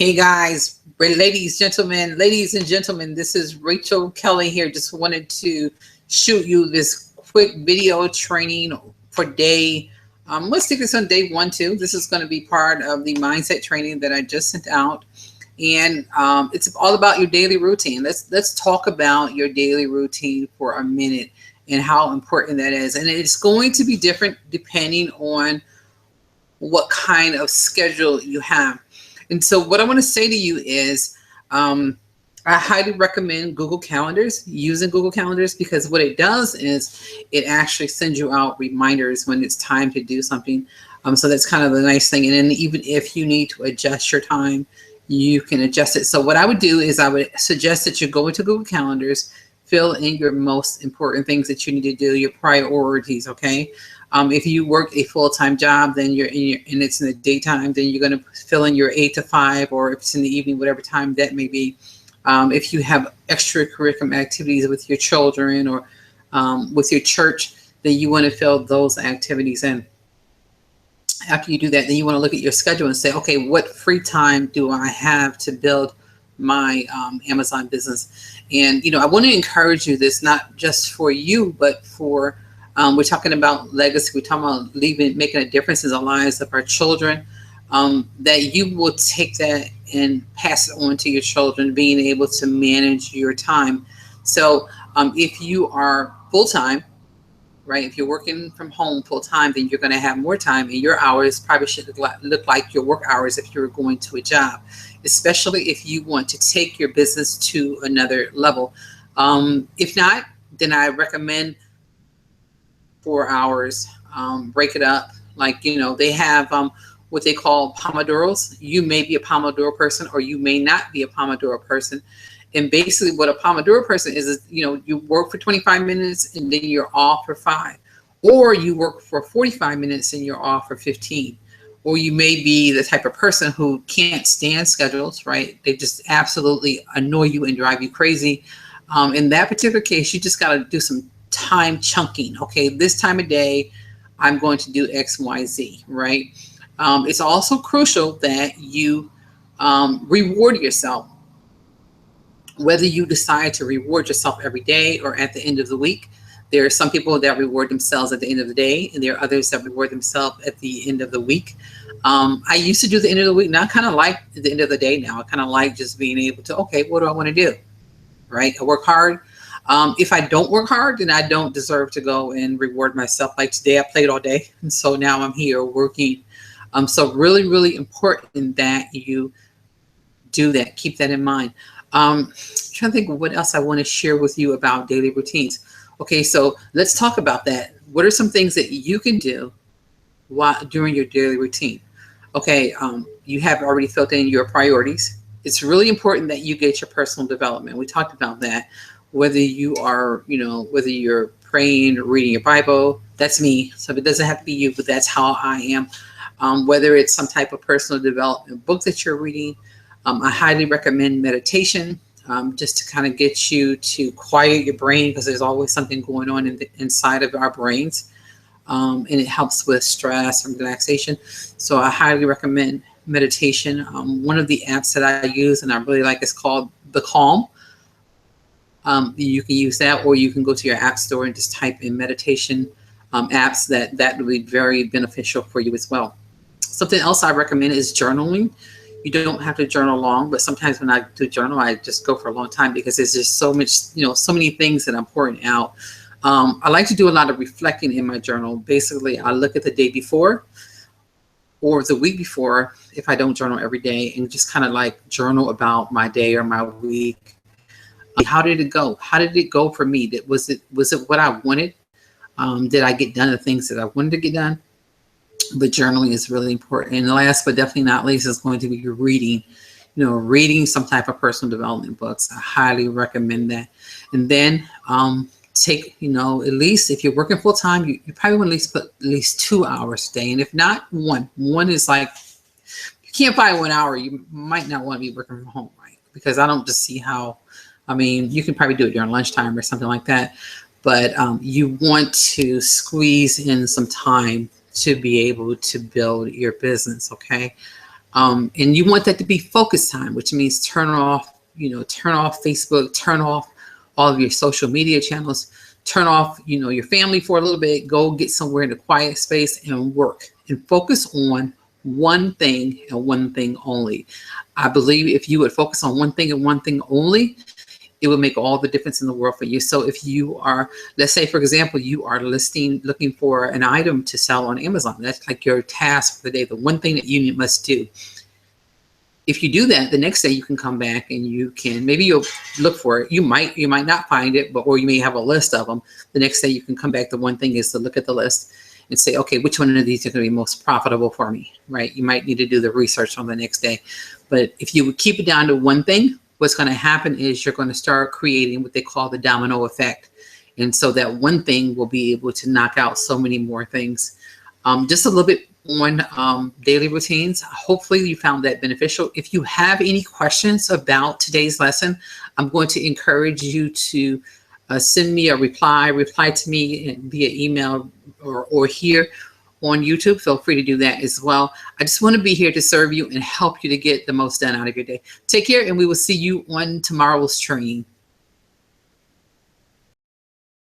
Hey guys, ladies and gentlemen, this is Rachel Kelly here. Just wanted to shoot you this quick video training for day. Let's take this on day 1 too. This is going to be part of the mindset training that I just sent out, and it's all about your daily routine. Let's talk about your daily routine for a minute and how important that is. And it's going to be different depending on what kind of schedule you have. And so what I want to say to you is I highly recommend Google Calendars, using Google Calendars, because what it does is it actually sends you out reminders when it's time to do something. So that's kind of the nice thing. And then even if you need to adjust your time, you can adjust it. So what I would do is I would suggest that you go into Google Calendars, fill in your most important things that you need to do, your priorities, okay? If you work a full-time job, then and it's in the daytime, then you're going to fill in your 8 to 5, or if it's in the evening, whatever time that may be. If you have extracurricular activities with your children or with your church, then you want to fill those activities in. After you do that, then you want to look at your schedule and say, okay, what free time do I have to build my Amazon business? And, I want to encourage you, this not just for you, but for we're talking about legacy. We're talking about making a difference in the lives of our children, that you will take that and pass it on to your children, being able to manage your time. So if you are full-time, right, if you're working from home full-time, then you're going to have more time, and your hours probably should look like your work hours if you're going to a job, especially if you want to take your business to another level. If not, then I recommend 4 hours, break it up. Like, they have what they call Pomodoros. You may be a Pomodoro person, or you may not be a Pomodoro person. And basically what a Pomodoro person is you work for 25 minutes and then you're off for 5. Or you work for 45 minutes and you're off for 15. Or you may be the type of person who can't stand schedules, right? They just absolutely annoy you and drive you crazy. In that particular case, you just got to do some time chunking. Okay, this time of day, I'm going to do X, Y, Z, right? It's also crucial that you reward yourself, whether you decide to reward yourself every day or at the end of the week. There are some people that reward themselves at the end of the day, and there are others that reward themselves at the end of the week. I used to do the end of the week. Now I kind of like the end of the day now. I kind of like just being able to, okay, what do I want to do, right? I work hard. If I don't work hard, then I don't deserve to go and reward myself. Like today, I played all day, and so now I'm here working. So really, really important that you do that. Keep that in mind. I'm trying to think of what else I want to share with you about daily routines. Okay, so let's talk about that. What are some things that you can do during your daily routine? Okay, you have already filled in your priorities. It's really important that you get your personal development. We talked about that. Whether you are, whether you're praying or reading your Bible, that's me. So it doesn't have to be you, but that's how I am. Whether it's some type of personal development book that you're reading, I highly recommend meditation, just to kind of get you to quiet your brain, because there's always something going on inside of our brains. And it helps with stress and relaxation. So I highly recommend meditation. One of the apps that I use and I really like is called The Calm. You can use that, or you can go to your app store and just type in meditation apps. That will be very beneficial for you as well. Something else I recommend is journaling. You don't have to journal long, but sometimes when I do journal, I just go for a long time because there's just so much, so many things that I'm pouring out. I like to do a lot of reflecting in my journal. Basically, I look at the day before or the week before, if I don't journal every day, and just kind of like journal about my day or my week. How did it go? How did it go for me? Was it what I wanted? Did I get done the things that I wanted to get done? But journaling is really important. And last but definitely not least is going to be your reading. Reading some type of personal development books. I highly recommend that. And then take, at least if you're working full time, you probably want to put at least 2 hours a day. And if not, one is like, you can't find 1 hour, you might not want to be working from home, right? Because I don't just see how. You can probably do it during lunchtime or something like that, but you want to squeeze in some time to be able to build your business, okay? And you want that to be focus time, which means turn off Facebook, turn off all of your social media channels, turn off, your family for a little bit, go get somewhere in a quiet space and work and focus on one thing and one thing only. I believe if you would focus on one thing and one thing only, it will make all the difference in the world for you. So if you are, let's say, for example, you are looking for an item to sell on Amazon, that's like your task for the day, the one thing that you must do. If you do that, the next day you can come back and you can, maybe you'll look for it. You might not find it, or you may have a list of them. The next day you can come back. The one thing is to look at the list and say, okay, which one of these are going to be most profitable for me, right? You might need to do the research on the next day. But if you would keep it down to one thing, what's going to happen is you're going to start creating what they call the domino effect. And so that one thing will be able to knock out so many more things. Just a little bit on daily routines. Hopefully you found that beneficial. If you have any questions about today's lesson, I'm going to encourage you to send me a reply to me via email or here on YouTube. Feel free to do that as well. I just want to be here to serve you and help you to get the most done out of your day. Take care, and we will see you on tomorrow's training.